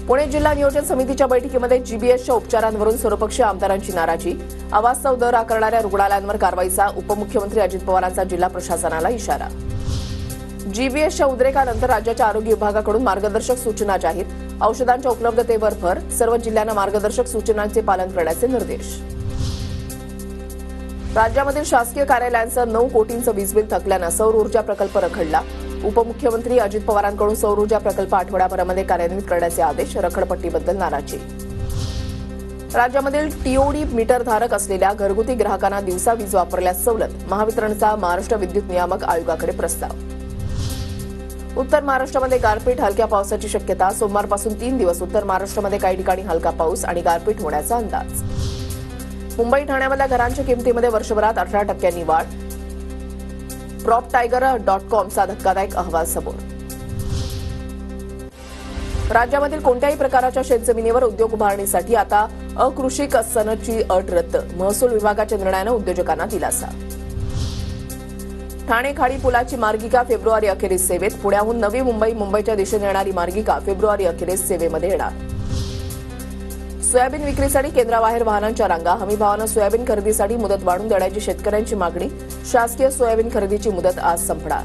पुणे जिल्हा नियोजन समितीच्या बैठकीमध्ये जीबीएसच्या उपचारांवरून सर्वपक्षीय आमदारांची नाराजी, अवास्तव दर आकारणाऱ्या रुग्णालयांवर कारवाईचा उपमुख्यमंत्री अजित पवारांचा जिल्हा प्रशासनाला इशारा. जीबीएसच्या उद्रेकानंतर राज्याच्या आरोग्य विभागाकडून मार्गदर्शक सूचना जाहीर, औषधांच्या उपलब्धतेवर भर, सर्व जिल्ह्यांना मार्गदर्शक सूचनांचे पालन करण्याचे निर्देश. राज्यामधील शासकीय कार्यालयांचं 9 कोटींचं वीजबिल थकल्यानं सौर ऊर्जा प्रकल्प रखडला. उपमुख्यमंत्री अजित पवारांकडून सौर ऊर्जा प्रकल्प आठवड्याभरामध्ये कार्यान्वित करण्याचे आदेश, रखडपट्टीबद्दल नाराजी. राज्यामधील टीओडी मीटरधारक असलेल्या घरगुती ग्राहकांना दिवसा वीज वापरल्यास सवलत, महावितरणचा महाराष्ट्र विद्युत नियामक आयोगाकडे प्रस्ताव. उत्तर महाराष्ट्रामध्ये गारपीट, हलक्या पावसाची शक्यता, सोमवारपासून 3 दिवस उत्तर महाराष्ट्रामध्ये काही ठिकाणी हलका पाऊस आणि गारपीट होण्याचा अंदाज. मुंबई ठाण्यामधल्या घरांच्या किमतीमध्ये वर्षभरात 18% वाढ, PropTiger.comचा धक्कादायक अहवाल समोर. राज्यामधील कोणत्याही प्रकारच्या शेतजमिनीवर उद्योग उभारणीसाठी आता अकृषिक सनदची अट रद्द, महसूल विभागाच्या निर्णयानं उद्योजकांना दिलासा. ठाणे खाडी पुलाची मार्गिका फेब्रुवारी अखेरीस सेवेत, पुण्याहून नवी मुंबई, मुंबईच्या दिशेने येणारी मार्गिका फेब्रुवारी अखेरीस सेवेमध्ये येणार. सोयाबीन विक्रीसाठी केंद्राबाहेर वाहनांच्या रांगा, हमीभावानं सोयाबीन खरेदीसाठी मुदत वाढवून देण्याची शेतकऱ्यांची मागणी, शासकीय सोयाबीन खरेदीची मुदत आज संपणार.